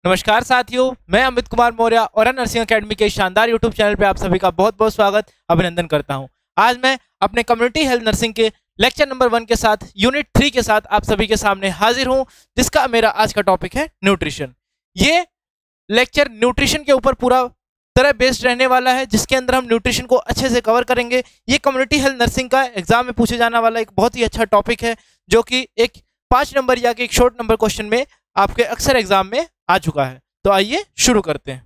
नमस्कार साथियों, मैं अमित कुमार मौर्य और नर्सिंग एकेडमी के शानदार यूट्यूब चैनल पे आप सभी का बहुत बहुत स्वागत अभिनंदन करता हूं। आज मैं अपने कम्युनिटी हेल्थ नर्सिंग के लेक्चर नंबर 1 के साथ यूनिट 3 के साथ आप सभी के सामने हाजिर हूं, जिसका मेरा आज का टॉपिक है न्यूट्रिशन। ये लेक्चर न्यूट्रिशन के ऊपर पूरा तरह बेस्ड रहने वाला है, जिसके अंदर हम न्यूट्रिशन को अच्छे से कवर करेंगे। ये कम्युनिटी हेल्थ नर्सिंग का एग्जाम में पूछे जाने वाला एक बहुत ही अच्छा टॉपिक है, जो कि एक 5 नंबर या कि एक शॉर्ट नंबर क्वेश्चन में आपके अक्सर एग्जाम में आ चुका है। तो आइए शुरू करते हैं।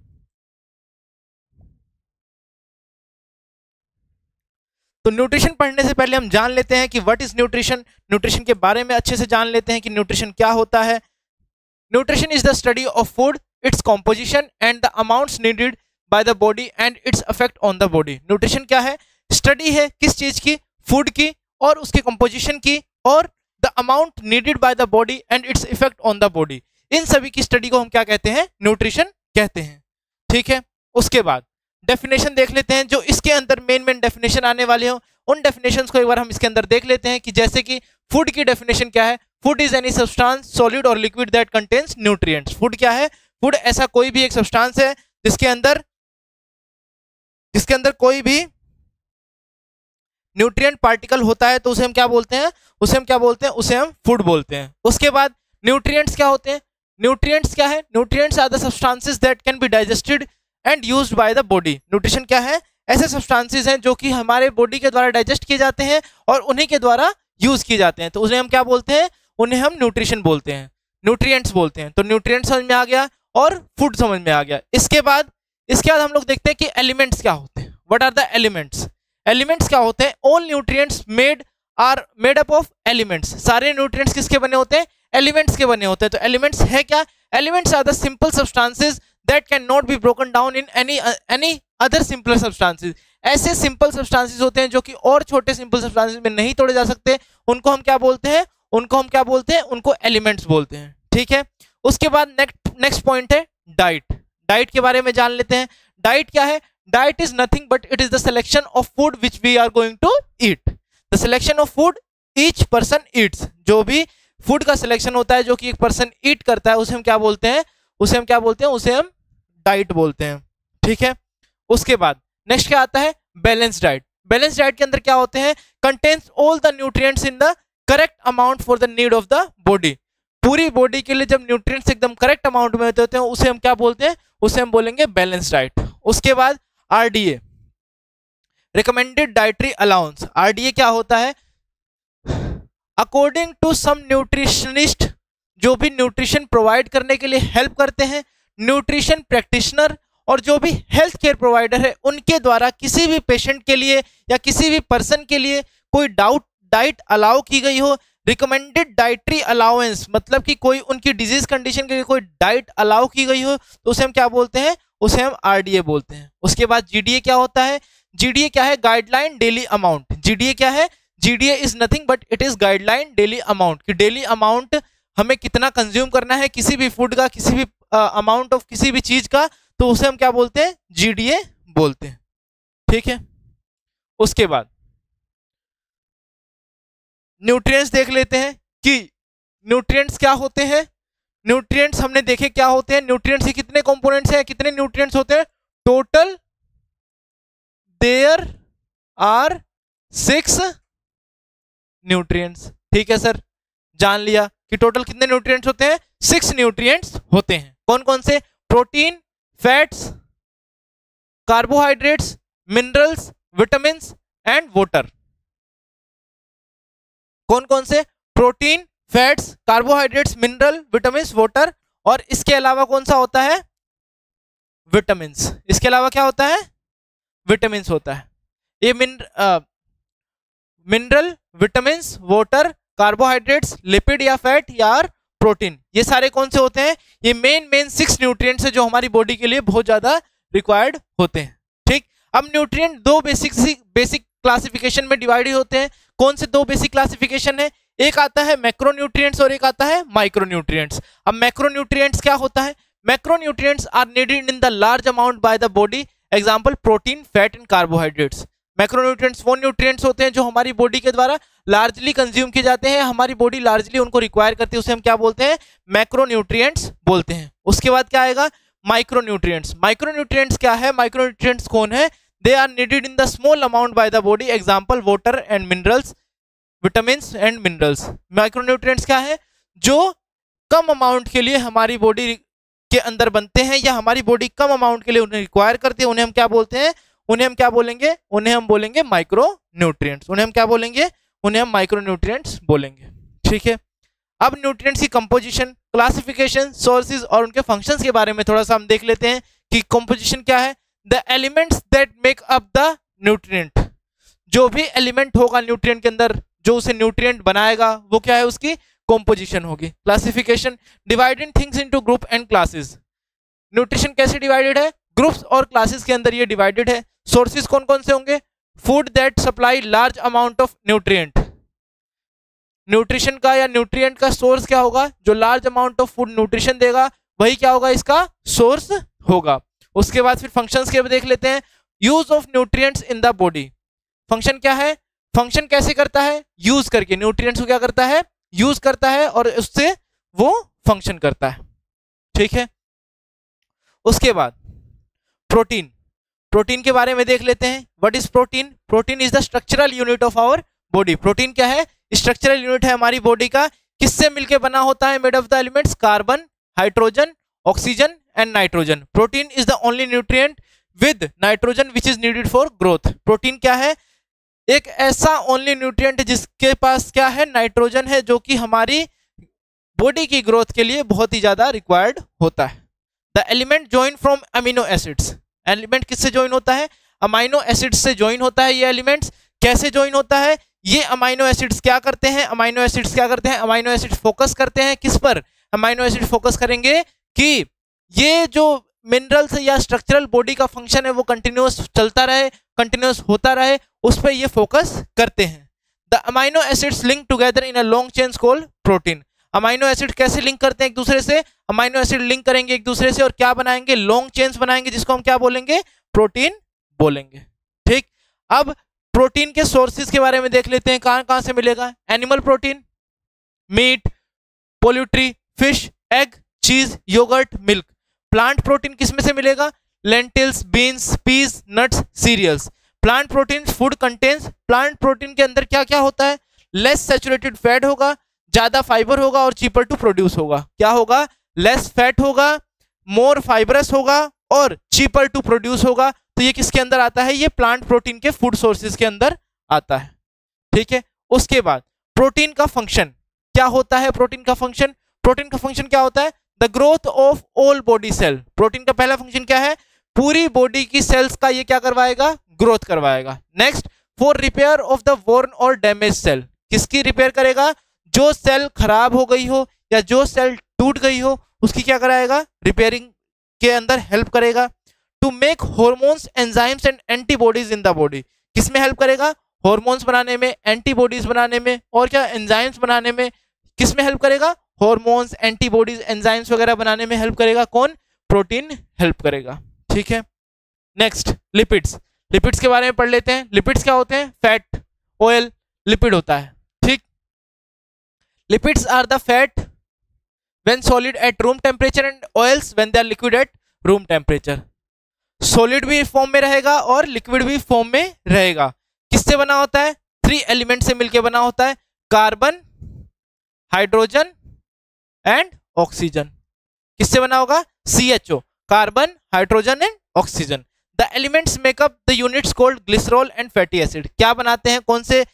तो न्यूट्रिशन पढ़ने से पहले हम जान लेते हैं कि व्हाट इज न्यूट्रिशन। न्यूट्रिशन के बारे में अच्छे से जान लेते हैं कि न्यूट्रिशन क्या होता है। Nutrition is the study of food, its composition and the amounts needed by the body and its effect on the body. Nutrition क्या है? स्टडी है किस चीज की? फूड की और उसके कंपोजिशन की और the amount needed by the body and its effect on the body. इन सभी की स्टडी को हम क्या कहते हैं? न्यूट्रिशन कहते हैं। ठीक है, उसके बाद डेफिनेशन देख लेते हैं। जो इसके अंदर मेन डेफिनेशन आने वाले हो, उन डेफिनेशंस को एक बार हम इसके अंदर देख लेते हैं कि जैसे कि फूड की डेफिनेशन क्या है? Food is any substance solid और liquid that contains nutrients. Food क्या है? फूड ऐसा कोई भी एक सब्सटेंस है जिसके अंदर कोई भी न्यूट्रिएंट पार्टिकल होता है, तो उसे हम क्या बोलते हैं? उसे हम फूड बोलते हैं। उसके बाद न्यूट्रिएंट्स क्या होते हैं? न्यूट्रिएंट्स क्या है? Nutrients are the substances that can be digested and used by the body. Nutrition क्या है? ऐसे सब्सटेंसेस हैं जो कि हमारे बॉडी के द्वारा डाइजेस्ट किए जाते हैं और उन्हीं के द्वारा यूज किए जाते हैं, तो उन्हें हम क्या बोलते हैं? उन्हें हम न्यूट्रिशन बोलते हैं, न्यूट्रिएंट्स बोलते हैं। तो न्यूट्रिएंट्स समझ में आ गया और फूड समझ में आ गया। इसके बाद हम लोग देखते हैं कि एलिमेंट्स क्या होते हैं। What are the elements? Elements क्या होते हैं? All nutrients are made up of elements. सारे न्यूट्रिएंट्स किसके बने होते हैं? एलिमेंट्स के बने होते हैं। तो एलिमेंट्स है क्या? Elements are the simple substances that can not be broken down in any other simple substances. ऐसे सिंपल सब्सटेंसेस होते हैं जो कि और छोटे सिंपल सब्सटेंसेस में नहीं तोड़े जा सकते, उनको हम क्या बोलते हैं? उनको एलिमेंट्स बोलते हैं। ठीक है, उसके बाद नेक्स्ट पॉइंट है डाइट। डाइट के बारे में जान लेते हैं। डाइट क्या है? Diet is nothing but it is the selection of food which we are going to eat. The selection of food each person eats. जो भी फूड का सिलेक्शन होता है जो कि एक पर्सन ईट करता है, उसे हम क्या बोलते हैं? उसे हम डाइट बोलते हैं। ठीक है, उसके बाद नेक्स्ट क्या आता है? Balance diet. बैलेंस डाइट के अंदर क्या होते हैं? Contains all the nutrients in the correct amount for the need of the body. पूरी बॉडी के लिए जब न्यूट्रिएंट्स एकदम करेक्ट अमाउंट में होते हैं, उसे हम क्या बोलते हैं? उसे हम बोलेंगे बैलेंस डाइट। उसके बाद RDA, recommended dietary allowance. RDA क्या होता है? अकॉर्डिंग टू सम न्यूट्रिशनिस्ट, जो भी न्यूट्रिशन प्रोवाइड करने के लिए हेल्प करते हैं, न्यूट्रिशन प्रैक्टिशनर और जो भी हेल्थ केयर प्रोवाइडर है, उनके द्वारा किसी भी पेशेंट के लिए या किसी भी पर्सन के लिए कोई डाइट अलाउ की गई हो। रिकमेंडेड डाइटरी अलाउंस मतलब कि कोई उनकी डिजीज कंडीशन के लिए कोई डाइट अलाउ की गई हो, तो उसे हम क्या बोलते हैं? उसे हम आरडीए बोलते हैं। उसके बाद जीडीए क्या होता है? जीडीए क्या है? Guideline daily amount. जीडीए क्या है? GDA is nothing but it is guideline daily amount. कि डेली अमाउंट हमें कितना कंज्यूम करना है किसी भी फूड का, किसी भी अमाउंट ऑफ किसी भी चीज का, तो उसे हम क्या बोलते हैं? जीडीए बोलते हैं। ठीक है, उसके बाद न्यूट्रिएंट्स देख लेते हैं कि न्यूट्रिएंट्स क्या होते हैं। न्यूट्रिएंट्स हमने देखे क्या होते हैं। न्यूट्रिएंट्स के कितने कंपोनेंट्स हैं? कितने न्यूट्रिएंट्स होते हैं? Total there are 6 nutrients. ठीक है सर, जान लिया कि टोटल कितने न्यूट्रिएंट्स होते हैं? 6 न्यूट्रिएंट्स होते हैं। कौन कौन से? Protein, fats, carbohydrates, minerals, vitamins and water. कौन कौन से? Protein, fats, carbohydrates, mineral, vitamins, water. और इसके अलावा कौन सा होता है? विटामिन्स। इसके अलावा क्या होता है? विटामिन्स होता है। ये mineral, vitamins, water, carbohydrates, lipid या फैट या प्रोटीन, ये सारे कौन से होते हैं? ये मेन 6 न्यूट्रिएंट्स है जो हमारी बॉडी के लिए बहुत ज्यादा रिक्वायर्ड होते हैं। ठीक, अब न्यूट्रिएंट दो बेसिक क्लासिफिकेशन में डिवाइड होते हैं। कौन से दो बेसिक क्लासिफिकेशन है? एक आता है मैक्रोन्यूट्रिएंट्स और एक आता है माइक्रोन्यूट्रिएंट्स। अब मैक्रोन्यूट्रिएंट्स क्या होता है? Macronutrients are needed in the large amount by the body, example protein, fat and carbohydrates. Macronutrients वो न्यूट्रिएंट्स होते हैं जो हमारी बॉडी के द्वारा लार्जली कंज्यूम किए जाते हैं, हमारी बॉडी लार्जली उनको रिक्वायर करती है, उसे हम क्या बोलते हैं? मैक्रोन्यूट्रिएंट्स बोलते हैं। उसके बाद क्या आएगा? माइक्रोन्यूट्रिएंट्स। माइक्रोन्यूट्रिएंट्स क्या है? माइक्रोन्यूट्रिएंट्स कौन है? They are needed in the small amount by the body, example water and minerals, vitamins and minerals. Micronutrients क्या है? जो कम अमाउंट के लिए हमारी बॉडी के अंदर बनते हैं या हमारी बॉडी कम अमाउंट के लिए उन्हें रिक्वायर करती है, उन्हें हम क्या बोलते हैं? उन्हें हम क्या बोलेंगे? उन्हें हम बोलेंगे माइक्रोन्यूट्रिएंट्स। उन्हें हम क्या बोलेंगे? उन्हें हम माइक्रोन्यूट्रिएंट्स बोलेंगे। ठीक है, अब न्यूट्रिएंट्स की कंपोजिशन, क्लासिफिकेशन, सोर्सेज और उनके फंक्शंस के बारे में थोड़ा सा हम देख लेते हैं कि कंपोजिशन क्या है। The elements that make up the nutrient, जो भी एलिमेंट होगा न्यूट्रिएंट के अंदर जो उसे न्यूट्रिएंट बनाएगा वो क्या है? उसकी कंपोजिशन होगी। Classification, dividing things into group and classes. Nutrition कैसे डिवाइडेड है? ग्रुप्स और क्लासेस के अंदर ये डिवाइडेड है। सोर्सेज कौन कौन से होंगे? Food that supply large amount of nutrient. Nutrition का या न्यूट्रिएंट का सोर्स क्या होगा? जो large amount of food nutrition देगा वही क्या होगा? इसका सोर्स होगा। उसके बाद फिर फंक्शंस के देख लेते हैं। Use of nutrients in the body, function क्या है? फंक्शन कैसे करता है? यूज करके न्यूट्रिएंट्स को क्या करता है? यूज करता है और उससे वो फंक्शन करता है। ठीक है, उसके बाद प्रोटीन, प्रोटीन के बारे में देख लेते हैं। What is protein? Protein is the structural unit of our body. Protein क्या है? स्ट्रक्चरल यूनिट है हमारी बॉडी का। किससे मिलके बना होता है? Made of the elements carbon, hydrogen, oxygen and nitrogen. Protein is the only nutrient with nitrogen which is needed for growth. Protein क्या है? एक ऐसा ओनली न्यूट्रिएंट जिसके पास क्या है? नाइट्रोजन है, जो कि हमारी बॉडी की ग्रोथ के लिए बहुत ही ज्यादा रिक्वायर्ड होता है। The element join from amino acids. Element किससे ज्वाइन होता है? अमाइनो एसिड्स से ज्वाइन होता है। ये एलिमेंट्स कैसे ज्वाइन होता है? ये अमाइनो एसिड्स क्या करते हैं? अमाइनो एसिड्स क्या करते हैं? अमाइनो एसिड्स फोकस करते हैं किस पर? अमाइनो एसिड फोकस करेंगे कि ये जो मिनरल्स या स्ट्रक्चरल बॉडी का फंक्शन है वो कंटिन्यूअस चलता रहे, कंटिन्यूअस होता रहे, उस पर ये फोकस करते हैं। The amino acids link together in a long chain called protein. Amino acid कैसे लिंक करते हैं एक दूसरे से? अमाइनो एसिड लिंक करेंगे एक दूसरे से और क्या बनाएंगे? लॉन्ग चेन्स बनाएंगे, जिसको हम क्या बोलेंगे? प्रोटीन बोलेंगे। ठीक, अब प्रोटीन के सोर्सेज के बारे में देख लेते हैं। कहां कहां से मिलेगा? Animal protein, meat, poultry, fish, egg, cheese, yogurt, milk. Plant protein किस में से मिलेगा? Lentils, beans, peas, nuts, cereals. Plant protein food contains, plant protein के अंदर क्या क्या होता है? लेस सैचुरेटेड फैट होगा, ज्यादा फाइबर होगा और चीपर टू प्रोड्यूस होगा। क्या होगा? लेस फैट होगा, मोर फाइबरस होगा और चीपर टू प्रोड्यूस होगा। तो ये किसके अंदर आता है? ये प्लांट प्रोटीन के फूड सोर्सेज के अंदर आता है। ठीक है, उसके बाद प्रोटीन का फंक्शन क्या होता है? प्रोटीन का फंक्शन, प्रोटीन का फंक्शन क्या होता है? The growth of all body cell. Protein का पहला फंक्शन क्या है? पूरी बॉडी की सेल्स का ये क्या करवाएगा? ग्रोथ करवाएगा। Next, for repair of the worn और डैमेज सेल। किसकी रिपेयर करेगा? जो सेल खराब हो गई हो या जो सेल टूट गई हो उसकी क्या कराएगा? रिपेयरिंग के अंदर हेल्प करेगा। To make hormones, enzymes and antibodies in the body. किसमें हेल्प करेगा? हॉर्मोन्स बनाने में, एंटीबॉडीज बनाने में और क्या? एंजाइम्स बनाने में। किसमें हेल्प करेगा? हॉर्मोन्स, एंटीबॉडीज, एंजाइम्स वगैरह बनाने में हेल्प करेगा। कौन? प्रोटीन हेल्प करेगा। ठीक है, नेक्स्ट लिपिड्स। लिपिड्स के बारे में पढ़ लेते हैं। लिपिड्स क्या होते हैं? फैट, ऑयल, लिपिड होता है। ठीक, lipids are the fat when solid at room temperature and oils when they are liquid at room temperature. Solid भी फॉर्म में रहेगा और लिक्विड भी फॉर्म में रहेगा। किससे बना होता है? 3 एलिमेंट से मिलकर बना होता है, कार्बन, हाइड्रोजन एंड ऑक्सीजन। किससे बना होगा? CHO, carbon, hydrogen and oxygen. The elements makeup the units called glycerol and fatty acid. क्या बनाते हैं? कौन से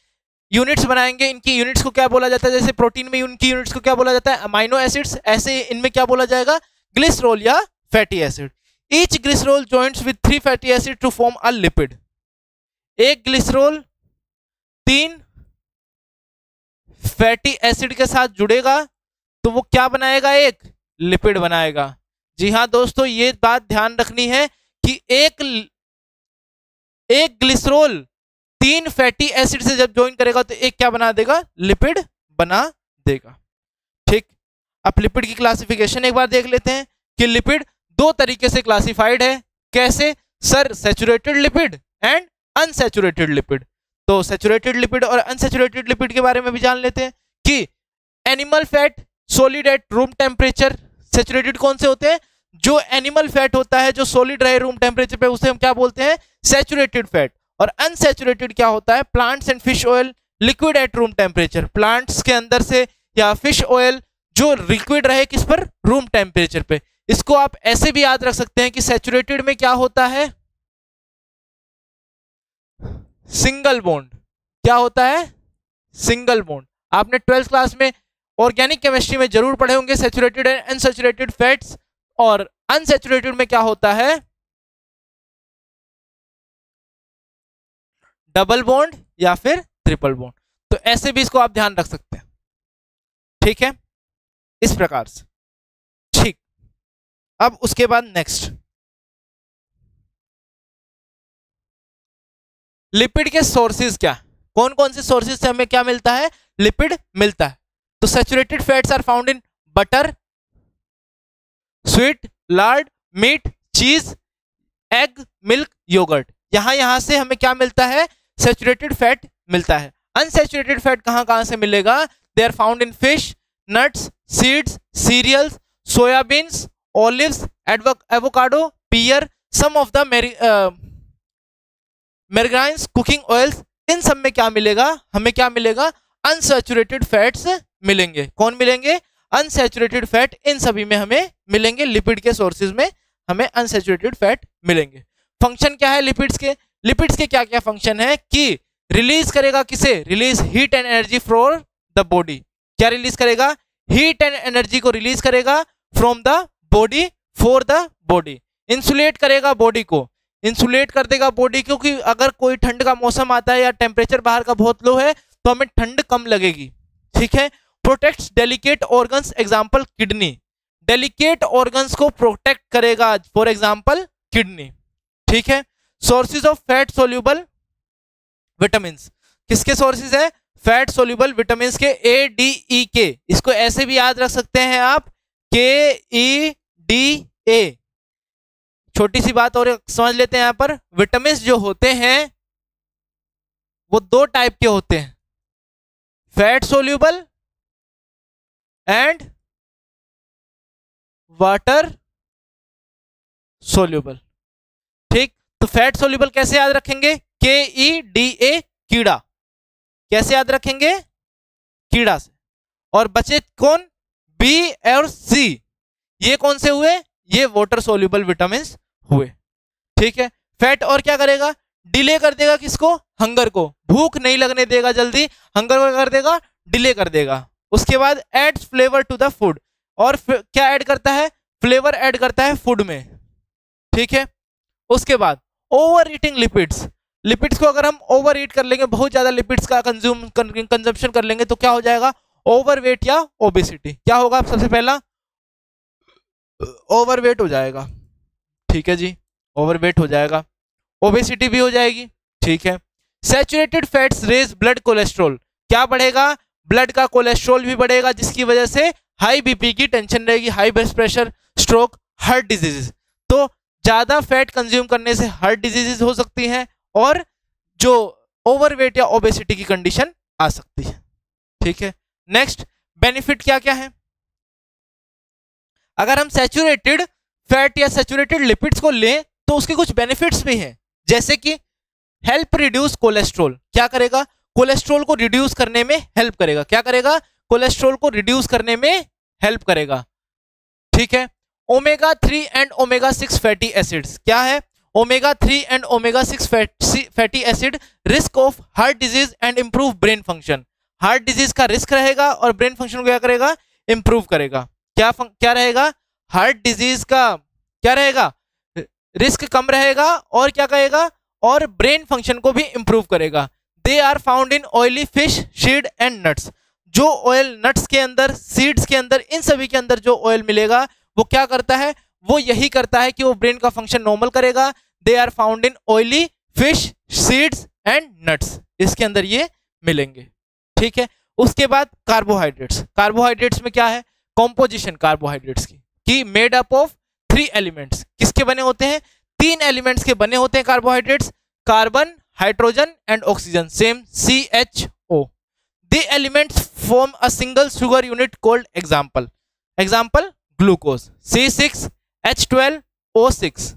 यूनिट्स बनाएंगे? इनकी यूनिट्स को क्या बोला जाता है? जैसे प्रोटीन में इनकी यूनिट्स को क्या बोला जाता है? Amino acids. ऐसे इनमें क्या बोला जाएगा? ग्लिसरॉल या fatty acid. Each glycerol joints with 3 fatty acid to form a lipid. एक ग्लिसरॉल 3 फैटी एसिड के साथ जुड़ेगा तो वो क्या बनाएगा? एक लिपिड बनाएगा। जी हाँ दोस्तों, ये बात ध्यान रखनी है कि एक ग्लिसरॉल 3 फैटी एसिड से जब ज्वाइन करेगा तो एक क्या बना देगा? लिपिड बना देगा। ठीक, अब लिपिड की क्लासिफिकेशन एक बार देख लेते हैं कि लिपिड 2 तरीके से क्लासिफाइड है। कैसे? Sir, saturated lipid and unsaturated lipid. तो सैचुरेटेड लिपिड और अनसैचुरेटेड लिपिड के बारे में भी जान लेते हैं कि animal fat solid at room temperature, saturated कौन से होते हैं, जो एनिमल फैट होता है जो सॉलिड रहे रूम टेम्परेचर पे उसे हम क्या बोलते हैं, सैचुरेटेड फैट। और अनसैचुरेटेड क्या होता है, plants and fish oil liquid at room temperature, plants के अंदर से या फिश ऑयल जो लिक्विड रहे किस पर, रूम टेम्परेचर पे। इसको आप ऐसे भी याद रख सकते हैं कि सैचुरेटेड में क्या होता है, सिंगल बॉन्ड, क्या होता है, सिंगल बॉन्ड। आपने 12th क्लास में ऑर्गेनिक केमिस्ट्री में जरूर पढ़े होंगे सैचुरेटेड एंड अनसैचुरेटेड फैट्स। और अनसैचुरेटेड में क्या होता है, डबल बॉन्ड या फिर ट्रिपल बॉन्ड। तो ऐसे भी इसको आप ध्यान रख सकते हैं, ठीक है, इस प्रकार से। ठीक, अब उसके बाद नेक्स्ट, लिपिड के सोर्सेज क्या, कौन कौन से सोर्सेज से हमें क्या मिलता है, लिपिड मिलता है। तो saturated fats are found in butter, sweet, lard, meat, cheese, egg, milk, yogurt. यहां से हमें क्या मिलता है, सैचुरेटेड फैट मिलता है। अनसैचुरेटेड फैट कहां से मिलेगा, they are found in fish, nuts, seeds, cereals, soybeans, olives, avocado, pear, some of the margarines, cooking oils. इन सब में क्या मिलेगा, हमें क्या मिलेगा, अनसैचुरेटेड फैट्स मिलेंगे। कौन मिलेंगे, अनसैचुरेटेड फैट, इन सभी में हमें मिलेंगे। लिपिड के सोर्सेज में हमें अनसैचुरेटेड फैट मिलेंगे। फंक्शन क्या है लिपिड्स के, लिपिड्स के क्या क्या फंक्शन है कि रिलीज करेगा किसे, release heat and energy for the body. क्या रिलीज करेगा, हीट एंड एनर्जी को रिलीज करेगा from the body for the body. Insulate करेगा बॉडी को, इंसुलेट कर देगा बॉडी, क्योंकि अगर कोई ठंड का मौसम आता है या टेम्परेचर बाहर का बहुत लो है तो हमें ठंड कम लगेगी, ठीक है। Protects delicate organs, example kidney, delicate organs को प्रोटेक्ट करेगा, फॉर एग्जांपल किडनी, ठीक है। Sources of fat soluble vitamins, किसके सोर्सेज है, फैट सोल्यूबल विटामिन्स के, ए डी ई के। इसको ऐसे भी याद रख सकते हैं आप, के ई डी ए। छोटी सी बात और समझ लेते हैं, यहां पर विटामिन जो होते हैं वो दो टाइप के होते हैं, fat soluble and water soluble, ठीक। तो फैट सोल्यूबल कैसे याद रखेंगे, के ई डी ए, कीड़ा, कैसे याद रखेंगे, कीड़ा से। और बचे कौन, बी और सी, ये कौन से हुए, ये वाटर सोल्यूबल विटामिन हुए, ठीक है। फैट और क्या करेगा, डिले कर देगा किसको, हंगर को, भूख नहीं लगने देगा जल्दी, हंगर को कर देगा, डिले कर देगा। उसके बाद adds flavour to the food, और क्या ऐड करता है, फ्लेवर ऐड करता है फूड में, ठीक है। उसके बाद ओवर ईटिंग लिपिड्स, लिपिड्स को अगर हम ओवर ईट कर लेंगे, बहुत ज्यादा लिपिड्स का कंजम्पशन कर लेंगे तो क्या हो जाएगा, ओवरवेट या ओबेसिटी। क्या होगा, सबसे पहला ओवरवेट हो जाएगा, ठीक है जी, ओवरवेट हो जाएगा, ओबेसिटी भी हो जाएगी, ठीक है। Saturated fats raise blood cholesterol, क्या बढ़ेगा, ब्लड का कोलेस्ट्रॉल भी बढ़ेगा, जिसकी वजह से हाई बीपी की टेंशन रहेगी, high blood pressure, stroke, heart diseases. तो ज्यादा फैट कंज्यूम करने से हार्ट डिजीजेस हो सकती हैं और जो ओवरवेट या ओबेसिटी की कंडीशन आ सकती है, ठीक है। नेक्स्ट, बेनिफिट क्या क्या है, अगर हम सैचुरेटेड फैट या सैचुरेटेड लिपिड्स को लें तो उसके कुछ बेनिफिट्स भी हैं, जैसे कि हेल्प रिड्यूस कोलेस्ट्रॉल, क्या करेगा, कोलेस्ट्रॉल को रिड्यूस करने में हेल्प करेगा, क्या करेगा, कोलेस्ट्रॉल को रिड्यूस करने में हेल्प करेगा, ठीक है। Omega 3 and omega 6 fatty acids, क्या है, omega 3 and omega 6 fatty acid risk of heart disease and improve brain function, heart disease का रिस्क रहेगा और ब्रेन फंक्शन को क्या करेगा, इंप्रूव करेगा। क्या रहेगा, हार्ट डिजीज का क्या रहेगा, रिस्क कम रहेगा और क्या कहेगा, और ब्रेन फंक्शन को भी इंप्रूव करेगा। They are found in oily fish, seed and nuts, जो ऑयल नट्स के अंदर, सीड्स के अंदर, इन सभी के अंदर जो ऑयल मिलेगा वो क्या करता है, वो यही करता है कि वो ब्रेन का फंक्शन नॉर्मल करेगा। They are found in oily fish, seeds and nuts, इसके अंदर ये मिलेंगे, ठीक है। उसके बाद कार्बोहाइड्रेट्स, कार्बोहाइड्रेट्स में क्या है, कॉम्पोजिशन कार्बोहाइड्रेट्स की मेड अप ऑफ 3 एलिमेंट्स, किसके बने होते हैं, 3 एलिमेंट्स के बने होते हैं carbohydrates, carbon, hydrogen and oxygen, same CHO. The elements form a single sugar unit called example glucose, C6H12O6,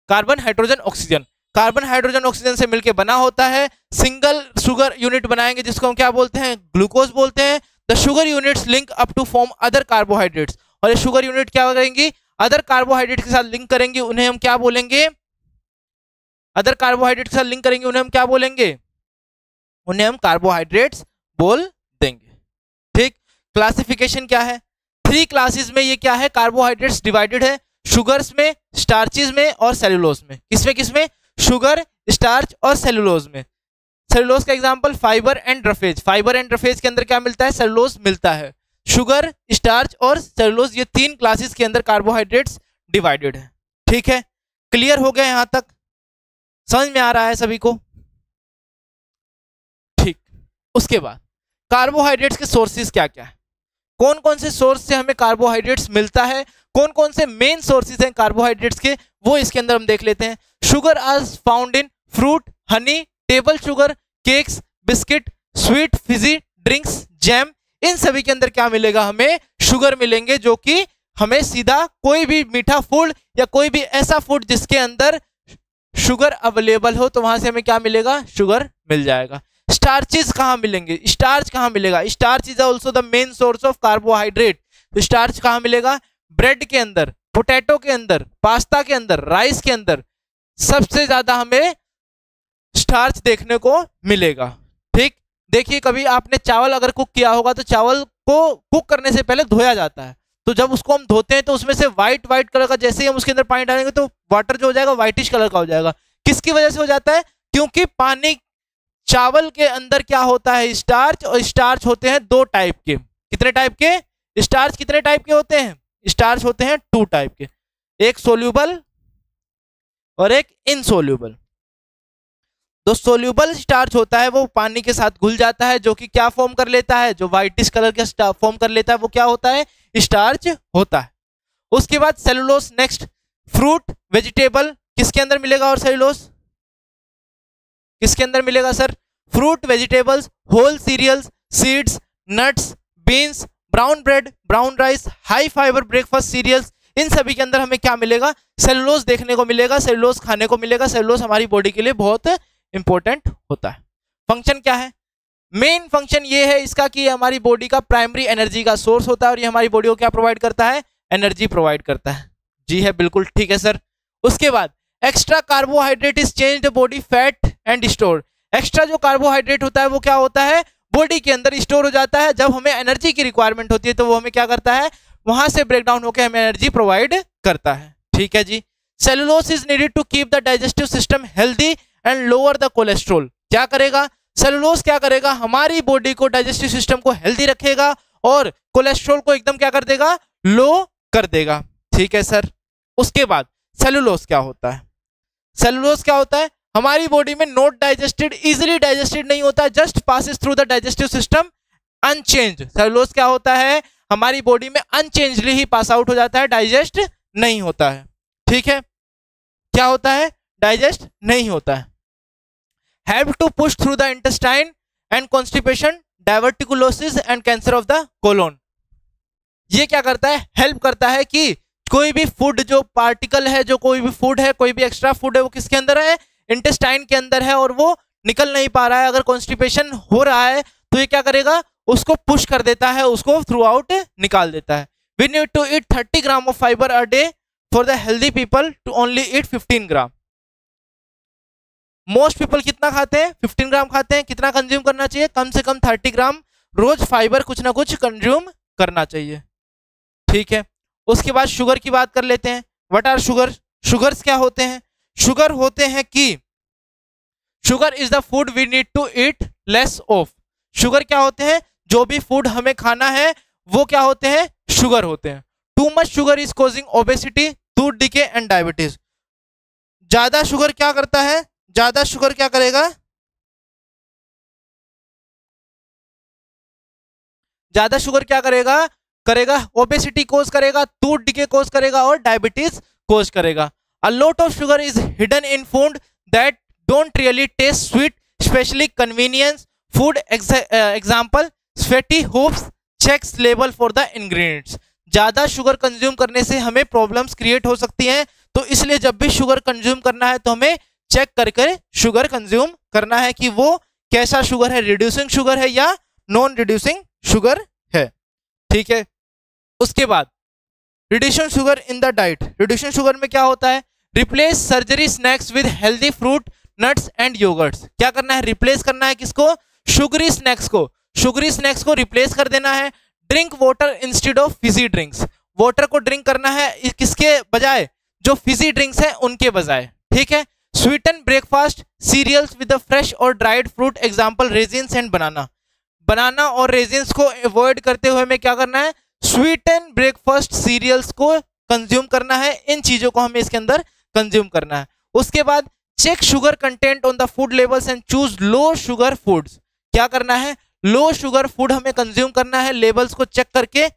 carbon hydrogen oxygen, carbon hydrogen oxygen से मिलकर बना होता है, सिंगल शुगर यूनिट बनाएंगे जिसको हम क्या बोलते हैं, ग्लूकोज बोलते हैं। The sugar units link up to form other carbohydrates, और ये शुगर यूनिट क्या करेंगी, अदर कार्बोहाइड्रेट के साथ लिंक करेंगे, उन्हें हम क्या बोलेंगे, अदर कार्बोहाइड्रेट के साथ लिंक करेंगे, उन्हें हम क्या बोलेंगे, उन्हें हम कार्बोहाइड्रेट्स बोल देंगे। ठीक, क्लासिफिकेशन क्या है, 3 क्लासेस में ये क्या है, कार्बोहाइड्रेट्स डिवाइडेड है, शुगर्स में, स्टार्चेस में और सेलुलोज में। किसमें किसमें, शुगर, स्टार्च और सेलुलोज में। सेलुलोज का example fibre and roughage, fibre and roughage के अंदर क्या मिलता है, सेलुलोज मिलता है। शुगर, स्टार्च और सेलुलोज, ये 3 क्लासेस के अंदर कार्बोहाइड्रेट्स डिवाइडेड है। ठीक है, क्लियर हो गया यहां तक, समझ में आ रहा है सभी को। ठीक, उसके बाद कार्बोहाइड्रेट्स के सोर्सेज क्या क्या है, कौन कौन से सोर्स से हमें कार्बोहाइड्रेट्स मिलता है, कौन कौन से मेन सोर्सेज हैं कार्बोहाइड्रेट्स के, वो इसके अंदर हम देख लेते हैं। Sugar are found in fruit, honey, table sugar, cakes, biscuit, sweet, fizzy drinks, jam, इन सभी के अंदर क्या मिलेगा, हमें शुगर मिलेंगे, जो कि हमें सीधा कोई भी मीठा फूड या कोई भी ऐसा फूड जिसके अंदर शुगर अवेलेबल हो तो वहां से हमें क्या मिलेगा, शुगर मिल जाएगा। स्टार्चेस कहाँ मिलेंगे, स्टार्च कहाँ मिलेगा, starch is also the main source of carbohydrate. तो स्टार्च कहाँ मिलेगा, ब्रेड के अंदर, पोटैटो के अंदर, पास्ता के अंदर, राइस के अंदर सबसे ज्यादा हमें स्टार्च देखने को मिलेगा। ठीक, देखिए कभी आपने चावल अगर कुक किया होगा तो चावल को कुक करने से पहले धोया जाता है, तो जब उसको हम धोते हैं तो उसमें से व्हाइट कलर का, जैसे ही हम उसके अंदर पानी डालेंगे तो वाटर जो हो जाएगा व्हाइटिश कलर का हो जाएगा। किसकी वजह से हो जाता है, क्योंकि पानी, चावल के अंदर क्या होता है, स्टार्च, और स्टार्च होते हैं 2 टाइप के। कितने टाइप के, स्टार्च कितने टाइप के होते हैं, स्टार्च होते हैं 2 टाइप के, एक सोल्यूबल और एक इनसोल्यूबल। तो सोल्यूबल स्टार्च होता है वो पानी के साथ घुल जाता है, जो कि क्या फॉर्म कर लेता है, जो व्हाइटिश कलर का फॉर्म कर लेता है, वो क्या होता है, स्टार्च होता है। उसके बाद सेलुलोज, नेक्स्ट फ्रूट, वेजिटेबल, किसके अंदर मिलेगा, और सेलुलोज किसके अंदर मिलेगा sir, fruit, vegetables, whole cereals, seeds, nuts, beans, brown bread, brown rice, high fibre breakfast cereals, इन सभी के अंदर हमें क्या मिलेगा, सेलुलोज देखने को मिलेगा, सेलुलोज खाने को मिलेगा। सेलुलोज हमारी बॉडी के लिए बहुत इंपॉर्टेंट होता है। फंक्शन क्या है, मेन फंक्शन ये है इसका कि हमारी बॉडी का प्राइमरी एनर्जी का सोर्स होता है, और ये हमारी बॉडी को क्या प्रोवाइड करता है, एनर्जी प्रोवाइड करता है। जी है, बिल्कुल ठीक है सर। उसके बाद extra carbohydrate is changed body fat and store, extra जो कार्बोहाइड्रेट होता है वो क्या होता है, बॉडी के अंदर स्टोर हो जाता है। जब हमें एनर्जी की रिक्वायरमेंट होती है तो वो हमें क्या करता है, वहां से ब्रेक डाउन होकर हमें एनर्जी प्रोवाइड करता है। ठीक है जी। Cellulose is needed to keep the digestive system healthy and lower the cholesterol. क्या करेगा, सेलुलोज क्या करेगा, हमारी बॉडी को, डाइजेस्टिव सिस्टम को हेल्दी रखेगा और कोलेस्ट्रॉल को एकदम क्या कर देगा, लो कर देगा। ठीक है सर। उसके बाद सेलुलोज क्या होता है, सेलुलोज क्या होता है, हमारी बॉडी में नॉट डाइजेस्टेड, इजीली डाइजेस्टेड नहीं होता, just passes through the digestive system unchanged. Cellulose क्या होता है, हमारी बॉडी में अनचेंजली ही पास आउट हो जाता है, डाइजेस्ट नहीं होता है। ठीक है, क्या होता है, डाइजेस्ट नहीं होता है। Help to push through the intestine and constipation, diverticulosis and cancer of the colon. ये क्या करता है, हेल्प करता है कि कोई भी फूड जो पार्टिकल है, जो कोई भी फूड है, कोई भी एक्स्ट्रा फूड है, वो किसके अंदर है, इंटेस्टाइन के अंदर है, और वो निकल नहीं पा रहा है। अगर कॉन्स्टिपेशन हो रहा है तो ये क्या करेगा, उसको पुश कर देता है, उसको थ्रू आउट निकाल देता है। We need to eat 30 gram of fibre a day for the healthy people to only eat 15 gram. Most people कितना खाते हैं, 15 ग्राम खाते हैं। कितना कंज्यूम करना चाहिए, कम से कम 30 ग्राम रोज फाइबर कुछ ना कुछ कंज्यूम करना चाहिए। ठीक है। उसके बाद शुगर की बात कर लेते हैं। व्हाट आर शुगर, शुगर्स क्या होते हैं, शुगर होते हैं कि sugar is the food we need to eat less of. Sugar क्या होते हैं, जो भी फूड हमें खाना है वो क्या होते हैं, शुगर होते हैं। Too much sugar is causing obesity, tooth decay and diabetes. ज्यादा शुगर क्या करता है, ज्यादा शुगर क्या करेगा, ज्यादा शुगर क्या करेगा, ओबेसिटी कोज करेगा, टूथ डिके कोज करेगा और डायबिटीज कोज करेगा। A lot of sugar is hidden in food that don't really taste sweet, especially convenience food. Example, sweaty hoops, checks label for the ingredients. ज्यादा शुगर कंज्यूम करने से हमें प्रॉब्लम्स क्रिएट हो सकती हैं, तो इसलिए जब भी शुगर कंज्यूम करना है तो हमें चेक करके शुगर कंज्यूम करना है कि वो कैसा शुगर है, रिड्यूसिंग शुगर है या नॉन रिड्यूसिंग शुगर है। ठीक है, उसके बाद reducing sugar in the diet. Reducing sugar में क्या होता है, replace surgery snacks with healthy fruit, nuts and yoghurts. क्या करना है, रिप्लेस करना है किसको, शुगरी स्नैक्स को। शुगरी स्नैक्स को रिप्लेस कर देना है। Drink water instead of Fiji drinks. Water को ड्रिंक करना है किसके बजाय, जो फिजी ड्रिंक्स है उनके बजाय। ठीक है, sweeten breakfast cereals with the fresh और dried fruit, example raisins and banana. Banana और रेजिन्स को अवॉइड करते हुए हमें क्या करना है, स्वीटन ब्रेकफास्ट सीरियल्स को कंज्यूम करना है। इन चीजों को हमें इसके अंदर कंज्यूम करना है। उसके बाद check sugar content on the food labels and choose low sugar foods. क्या करना है, लो शुगर फूड हमें कंज्यूम करना है, लेबल्स को चेक करके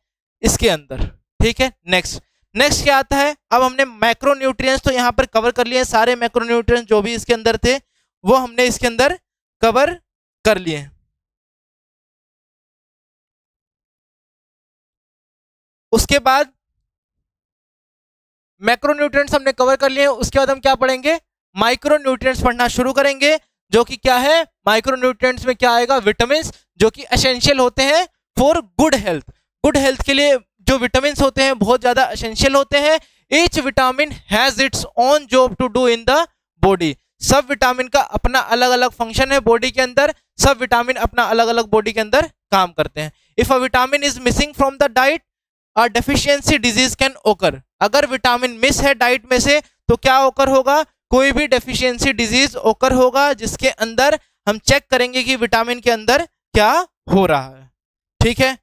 इसके अंदर। ठीक है, नेक्स्ट क्या आता है, अब हमने मैक्रोन्यूट्रिएंट्स तो यहाँ पर कवर कर लिए हैं, सारे मैक्रोन्यूट्रिएंट्स जो भी इसके अंदर थे वो हमने इसके अंदर कवर कर लिए हैं। उसके बाद मैक्रोन्यूट्रिएंट्स हमने कवर कर लिए, उसके बाद हम क्या पढ़ेंगे, माइक्रोन्यूट्रिएंट्स पढ़ना शुरू करेंगे, जो कि क्या है, माइक्रोन्यूट्रिएंट्स में क्या आएगा, विटामिन्स, जो कि एसेंशियल होते हैं for good health. Good health के लिए जो विटामिन्स होते हैं बहुत ज्यादा एसेंशियल होते हैं। Each vitamin has its own job to do in the body. सब विटामिन का अपना अलग अलग फंक्शन है बॉडी के अंदर, सब विटामिन अपना अलग अलग बॉडी के अंदर काम करते हैं। If a vitamin is missing from the diet, a deficiency disease can ओकर। अगर विटामिन मिस है डाइट में से तो क्या ओकर होगा, कोई भी डेफिशिएंसी डिजीज ओकर होगा, जिसके अंदर हम चेक करेंगे कि विटामिन के अंदर क्या हो रहा है। ठीक है,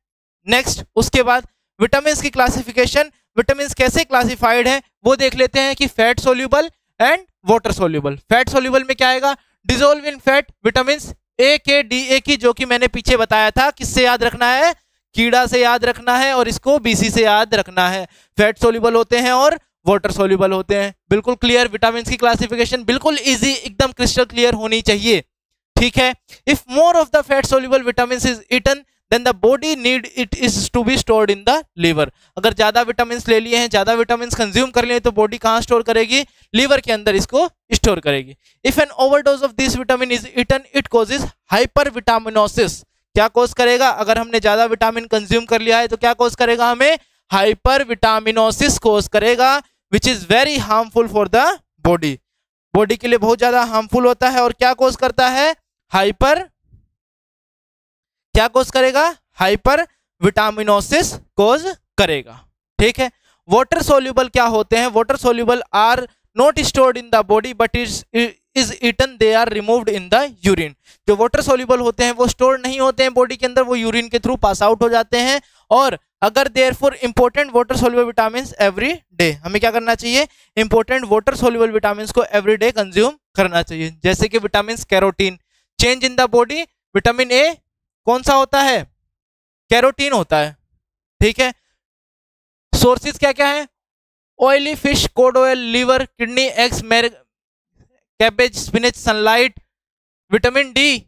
नेक्स्ट उसके बाद विटामिन की क्लासिफिकेशन, विटामिन कैसे क्लासिफाइड है वो देख लेते हैं कि fat soluble and water soluble. Fat soluble में क्या आएगा, dissolve in fat vitamin A के डी ए की, जो कि मैंने पीछे बताया था, किससे याद रखना है, कीड़ा से याद रखना है, और इसको बीसी से याद रखना है। फैट सोल्यूबल होते हैं और वाटर सोल्यूबल होते हैं। बिल्कुल क्लियर, विटामिन की क्लासिफिकेशन बिल्कुल इजी, एकदम क्रिस्टल क्लियर होनी चाहिए। ठीक है, if more of the fat soluble vitamin is eaten then the body need it is to be stored in the liver. अगर ज्यादा विटामिन ले लिए हैं, ज्यादा विटामिन कंज्यूम कर लिए तो बॉडी कहाँ स्टोर करेगी, लीवर के अंदर इसको स्टोर करेगी। If an overdose of this vitamin is eaten it causes hypervitaminosis. क्या कॉज करेगा, अगर हमने ज्यादा विटामिन कंज्यूम कर लिया है तो क्या कॉज करेगा, हमें हाइपर विटामिनोसिस कॉज करेगा, which is very harmful for the body. Body के लिए बहुत ज्यादा हार्मफुल होता है। और क्या कॉज करता है, क्या कॉज करेगा, हाइपर विटामिनोसिस कॉज करेगा। ठीक है, वाटर सोल्यूबल क्या होते हैं, water soluble are not stored in the body but is eaten, they are removed in the urine. जो वाटर सोल्यूबल होते हैं वो स्टोर नहीं होते हैं बॉडी के अंदर, वो यूरिन के थ्रू पास आउट हो जाते हैं। और अगर therefore important water soluble vitamin every day, हमें क्या करना चाहिए, इंपॉर्टेंट वाटर सोल्यूबल विटामिन को एवरी डे कंज्यूम करना चाहिए। जैसे कि vitamin carotene, change in the body, vitamin A कौन सा होता है, कैरोटीन होता है। ठीक है, सोर्सेज क्या क्या है, oily fish, cod oil, liver, kidney, eggs, cabbage, spinach, sunlight. Vitamin D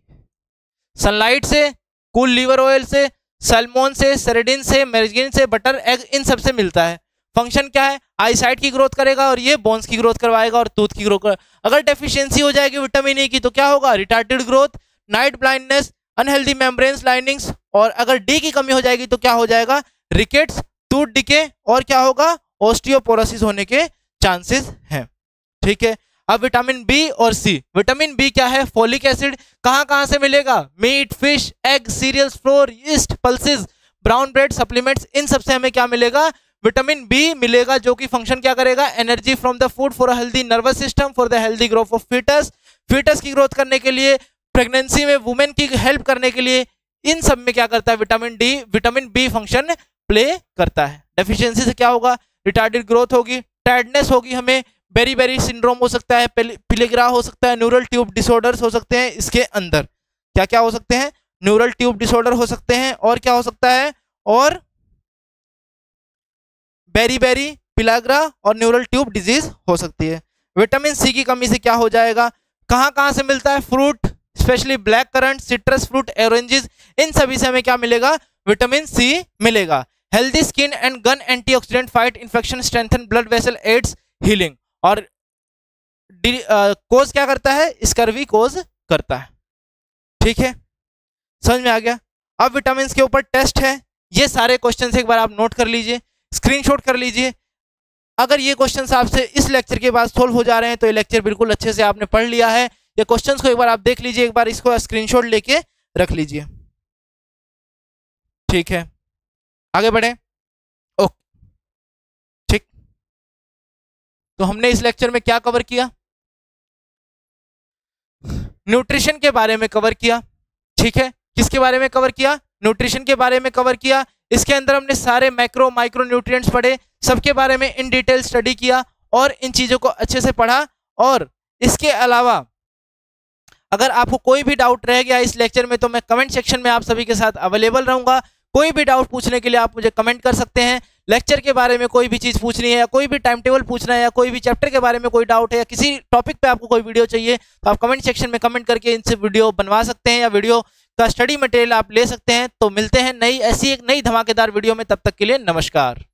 sunlight से, कूल लीवर ऑयल से, सैल्मोन से, सेरेडिन से, मेर्जिन से, बटर, एग, इन सब से मिलता है। फंक्शन क्या है, आईसाइट की ग्रोथ करेगा और ये बोन्स की ग्रोथ करवाएगा और टूथ की ग्रोथ। अगर डेफिशिएंसी हो जाएगी विटामिन ए की तो क्या होगा, retarded growth, night blindness, unhealthy membranes linings. और अगर डी की कमी हो जाएगी तो क्या हो जाएगा, रिकेट्स, टूथ डिके, और क्या होगा, ऑस्टियोपोरोसिस होने के चांसेस हैं। ठीक है, अब विटामिन बी और सी। विटामिन बी क्या है, फोलिक एसिड। कहां से मिलेगा, meat, fish, egg, cereals, flour, yeast, pulses, brown bread, supplements, इन सबसे हमें क्या मिलेगा, विटामिन बी मिलेगा, जो कि फंक्शन क्या करेगा, energy from the food for a healthy nervous system, for the healthy growth of foetus, foetus की ग्रोथ करने के लिए, प्रेगनेंसी में वुमेन की हेल्प करने के लिए, इन सब में क्या करता है vitamin D, vitamin B function play करता है। डेफिशिएंसी से क्या होगा, रिटार्डेड ग्रोथ होगी, टायर्डनेस होगी, हमें बेरी बेरी सिंड्रोम हो सकता है, पिलेग्रा हो सकता है, न्यूरल ट्यूब डिसऑर्डर्स हो सकते हैं। इसके अंदर क्या क्या हो सकते हैं, न्यूरल ट्यूब डिसऑर्डर हो सकते हैं, और क्या हो सकता है, और बेरी बेरी, पिलाग्रा और न्यूरल ट्यूब डिजीज हो सकती है। विटामिन सी की कमी से क्या हो जाएगा, कहाँ कहाँ से मिलता है? Fruit, specially black currant, citrus fruit, oranges, इन सभी से हमें क्या मिलेगा? विटामिन सी मिलेगा। Healthy skin and gum antioxidant fight infection, strengthen blood vessel, aids healing. और कोज क्या करता है? स्कर्वी कोज करता है। ठीक है, समझ में आ गया? अब विटामिन के ऊपर टेस्ट है, ये सारे क्वेश्चन एक बार आप नोट कर लीजिए, स्क्रीनशॉट कर लीजिए। अगर ये क्वेश्चंस आपसे इस लेक्चर के बाद सोल्व हो जा रहे हैं तो ये लेक्चर बिल्कुल अच्छे से आपने पढ़ लिया है। ये क्वेश्चंस को एक बार आप देख लीजिए, एक बार इसको स्क्रीनशॉट लेके रख लीजिए। ठीक है, आगे बढ़े। ओके, ठीक। तो हमने इस लेक्चर में क्या कवर किया? न्यूट्रिशन के बारे में कवर किया। ठीक है, किसके बारे में कवर किया? न्यूट्रिशन के बारे में कवर किया। इसके अंदर हमने सारे मैक्रो माइक्रो न्यूट्रिएंट्स पढ़े, सबके बारे में इन डिटेल स्टडी किया और इन चीजों को अच्छे से पढ़ा। और इसके अलावा अगर आपको कोई भी डाउट रह गया इस लेक्चर में तो मैं कमेंट सेक्शन में आप सभी के साथ अवेलेबल रहूंगा। कोई भी डाउट पूछने के लिए आप मुझे कमेंट कर सकते हैं। लेक्चर के बारे में कोई भी चीज़ पूछनी है या कोई भी टाइम टेबल पूछना है या कोई भी चैप्टर के बारे में कोई डाउट है या किसी टॉपिक पे आपको कोई वीडियो चाहिए तो आप कमेंट सेक्शन में कमेंट करके इनसे वीडियो बनवा सकते हैं या वीडियो का स्टडी मटेरियल आप ले सकते हैं। तो मिलते हैं नई ऐसी एक नई धमाकेदार वीडियो में, तब तक के लिए नमस्कार।